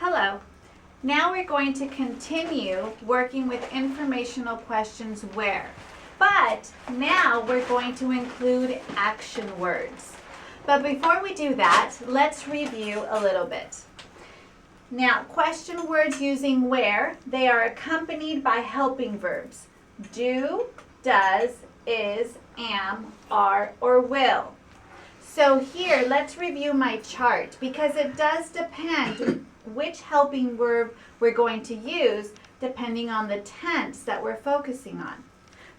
Hello. Now we're going to continue working with informational questions where. But now we're going to include action words. But before we do that, let's review a little bit. Now, question words using where, they are accompanied by helping verbs. Do, does, is, am, are, or will. So here, let's review my chart because it does depend which helping verb we're going to use depending on the tense that we're focusing on.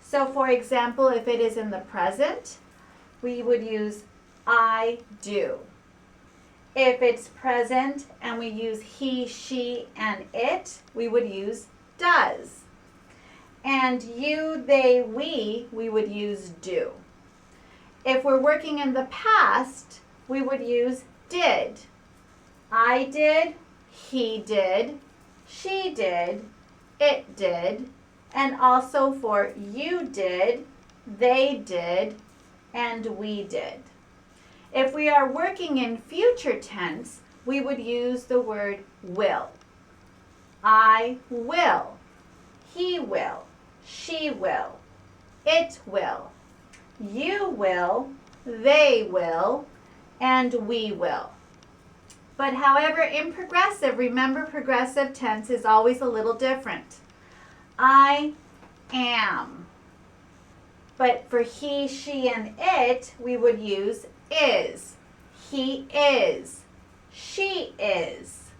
So for example, if it is in the present, we would use I do. If it's present and we use he, she, and it, we would use does. And you, they, we would use do. If we're working in the past, we would use did. I did, he did, she did, it did, and also for you did, they did, and we did. If we are working in future tense, we would use the word will. I will, he will, she will, it will, you will, they will, and we will. But however, in progressive, remember progressive tense is always a little different. I am. But for he, she, and it, we would use is. He is. She is.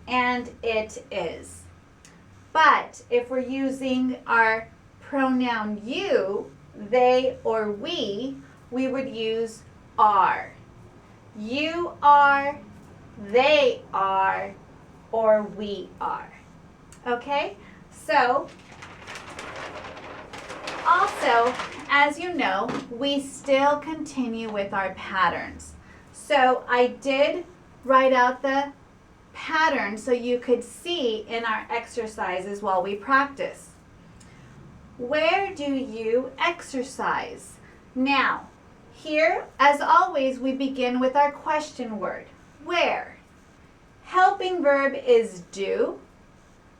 And it is. But if we're using our pronoun you, they, or we would use are. You are, they are, or we are. Okay? So, also, as you know, we still continue with our patterns. So I did write out the pattern so you could see in our exercises while we practice. Where do you exercise? Now, here, as always, we begin with our question word. Where? Helping verb is do,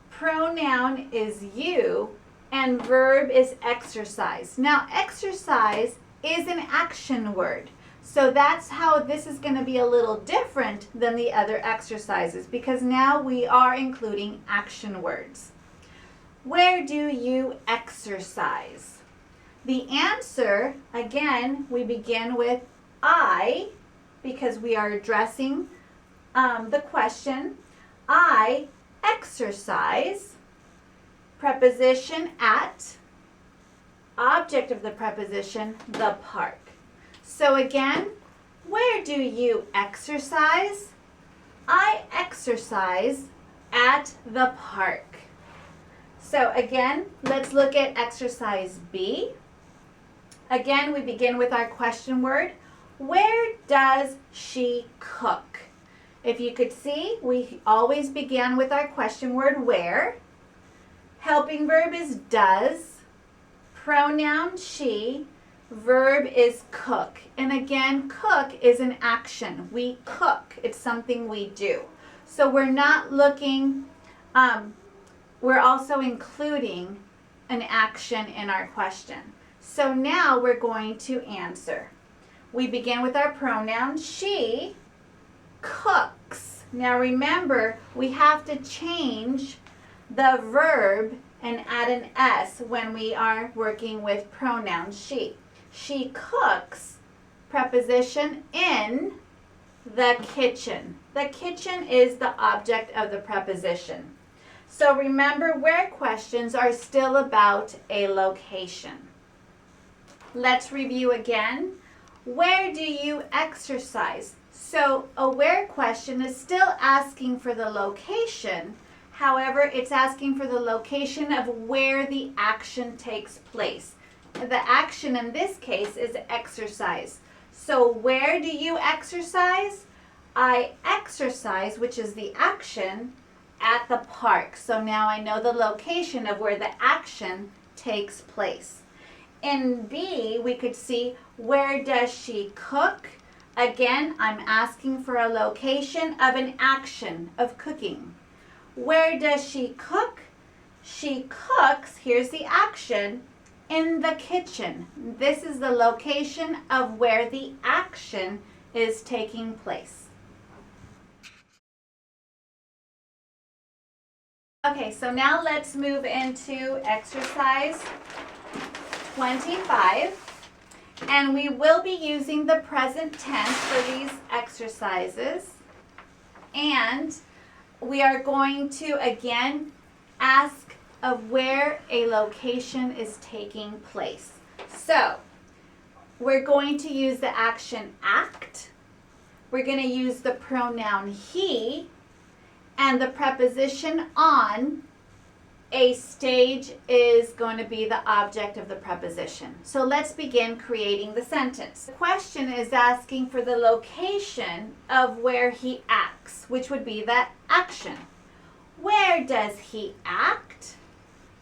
pronoun is you, and verb is exercise. Now, exercise is an action word. So that's how this is going to be a little different than the other exercises because now we are including action words. Where do you exercise? The answer, again, we begin with I because we are addressing the question. I exercise. Preposition at, object of the preposition, the park. So again, where do you exercise? I exercise at the park. So again, let's look at exercise B. Again, we begin with our question word. Where does she cook? If you could see, we always began with our question word where. Helping verb is does, pronoun she, verb is cook. And again, cook is an action. We cook. It's something we do. So we're not looking, we're also including an action in our question. So now we're going to answer. We begin with our pronoun she cooks. Now remember, we have to change the verb and add an S when we are working with pronoun she. She cooks, preposition in the kitchen. The kitchen is the object of the preposition. So remember, where questions are still about a location. Let's review again. Where do you exercise? So a where question is still asking for the location. However, it's asking for the location of where the action takes place. The action in this case is exercise. So where do you exercise? I exercise, which is the action, at the park. So now I know the location of where the action takes place. In B, we could see, where does she cook? Again, I'm asking for a location of an action of cooking. Where does she cook? She cooks, here's the action, in the kitchen. This is the location of where the action is taking place. Okay, so now let's move into exercise 25. And we will be using the present tense for these exercises. And we are going to, again, ask of where a location is taking place. So, we're going to use the action act. We're going to use the pronoun he and the preposition on. A stage is going to be the object of the preposition. So let's begin creating the sentence. The question is asking for the location of where he acts, which would be the action. Where does he act?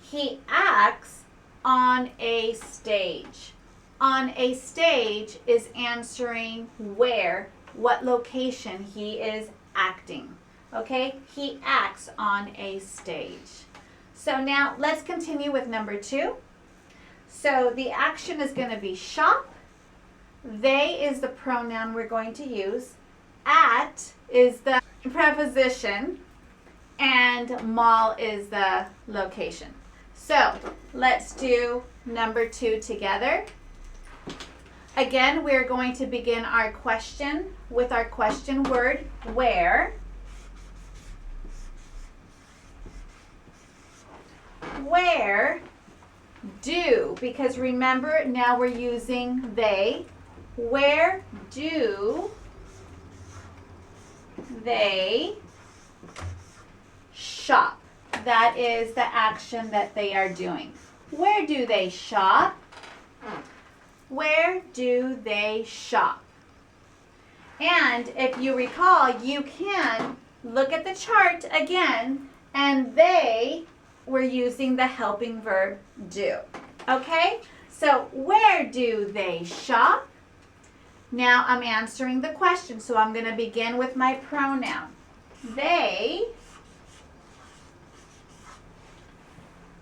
He acts on a stage. On a stage is answering where, what location he is acting. Okay? He acts on a stage. So now let's continue with number 2. So the action is going to be shop. They is the pronoun we're going to use. At is the preposition. And mall is the location. So let's do number 2 together. Again, we're going to begin our question with our question word, where. Where do, because remember now we're using they, where do they shop? That is the action that they are doing. Where do they shop? Where do they shop? And if you recall, you can look at the chart again, and we're using the helping verb do. Okay? So where do they shop? Now I'm answering the question, so I'm going to begin with my pronoun. They.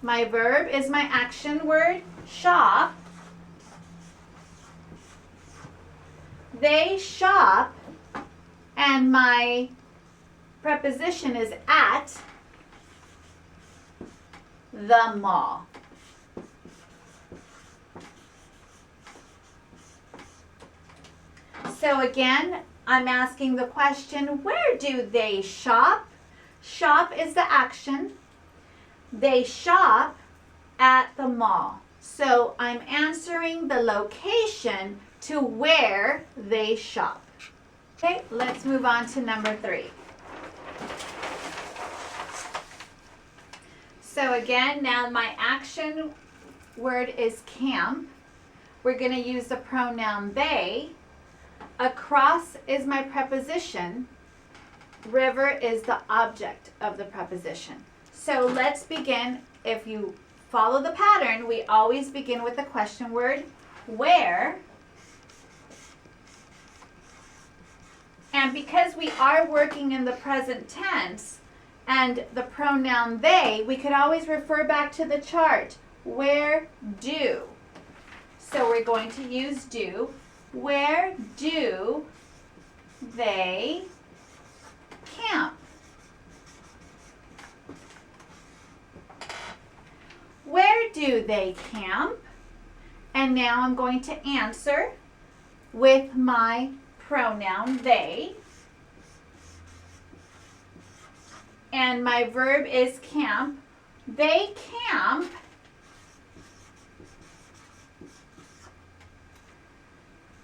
My verb is my action word, shop. They shop, and my preposition is at the mall. So again, I'm asking the question, where do they shop? Shop is the action. They shop at the mall. So I'm answering the location to where they shop. Okay, let's move on to number 3. So again, now my action word is camp. We're going to use the pronoun they. Across is my preposition. River is the object of the preposition. So let's begin. If you follow the pattern, we always begin with the question word, where. And because we are working in the present tense and the pronoun they, we could always refer back to the chart. Where do? So we're going to use do. Where do they camp? Where do they camp? And now I'm going to answer with my pronoun they. And my verb is camp. They camp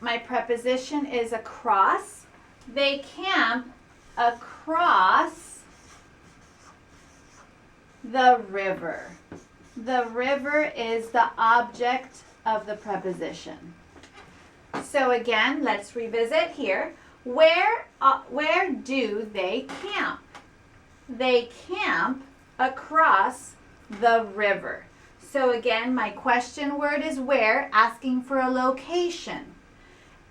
my preposition is across. They camp across the river. The river is the object of the preposition. So again, let's revisit here. Where do they camp? They camp across the river. So again, my question word is where, asking for a location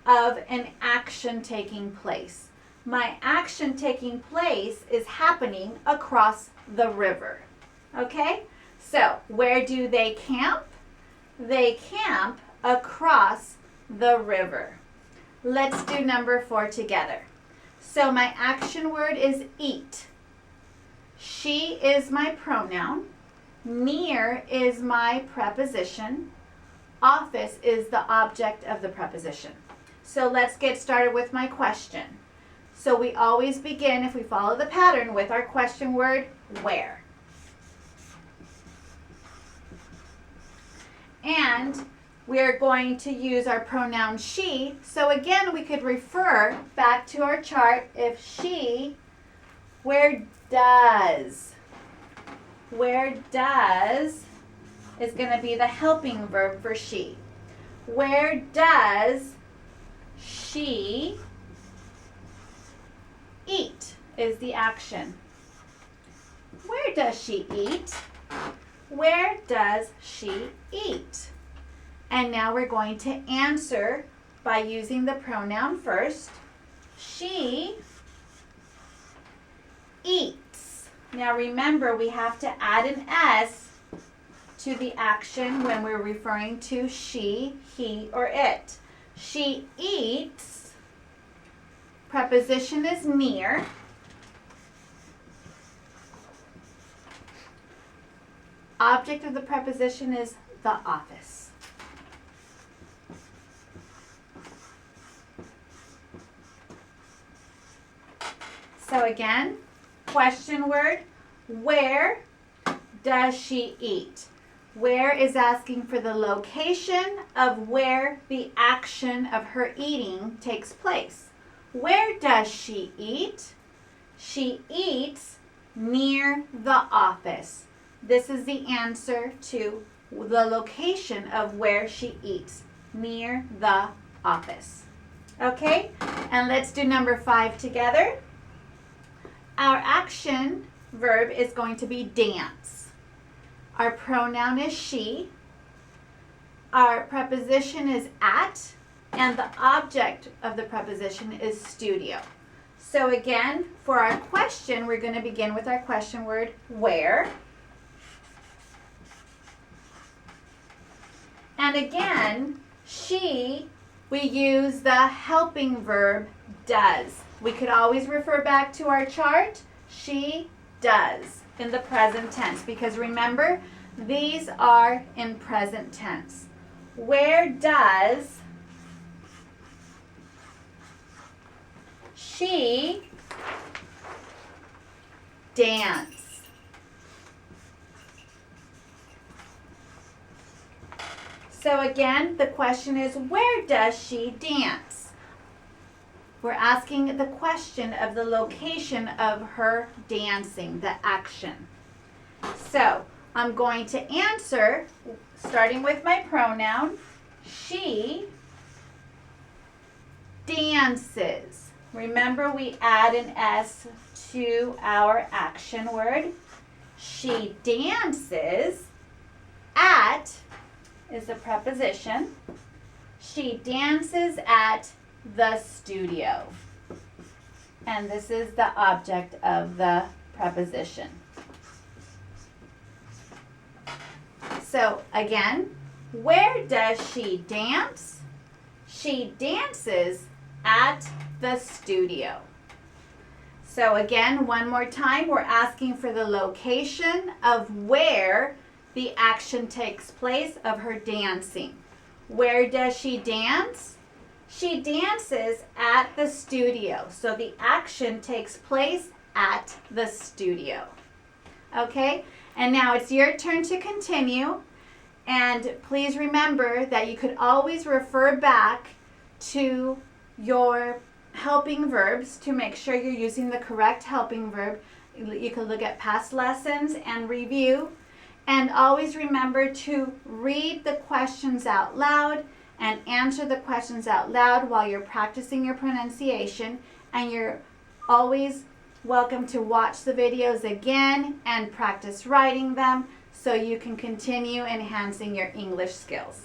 of an action taking place. my action taking place is happening across the river. Okay? So, where do they camp? They camp across the river. Let's do number 4 together. So, my action word is eat. She is my pronoun. Near is my preposition. Office is the object of the preposition. So let's get started with my question. So we always begin, if we follow the pattern, with our question word, where. And we're going to use our pronoun she. So again, we could refer back to our chart. If she, where does is going to be the helping verb for she. Where does she eat is the action. Where does she eat? Where does she eat? And now we're going to answer by using the pronoun first. She eats. Now remember, we have to add an S to the action when we're referring to she, he, or it. She eats. Preposition is near. Object of the preposition is the office. So again, question word, where does she eat? Where is asking for the location of where the action of her eating takes place. Where does she eat? She eats near the office. This is the answer to the location of where she eats, near the office. Okay, and let's do number 5 together. Our action verb is going to be dance. Our pronoun is she. Our preposition is at, and the object of the preposition is studio. So again, for our question, we're going to begin with our question word, where. And again, she, we use the helping verb does. We could always refer back to our chart. She does in the present tense, because remember, these are in present tense. Where does she dance? So again, the question is, where does she dance? We're asking the question of the location of her dancing, the action. So I'm going to answer, starting with my pronoun, she dances. Remember, we add an S to our action word. She dances at is the preposition. She dances at the studio. And this is the object of the preposition. So again, where does she dance? She dances at the studio. So again, one more time, we're asking for the location of where the action takes place of her dancing. Where does she dance? She dances at the studio. So the action takes place at the studio. Okay? And now it's your turn to continue. And please remember that you could always refer back to your helping verbs to make sure you're using the correct helping verb. You can look at past lessons and review. And always remember to read the questions out loud and answer the questions out loud while you're practicing your pronunciation. And you're always welcome to watch the videos again and practice writing them so you can continue enhancing your English skills.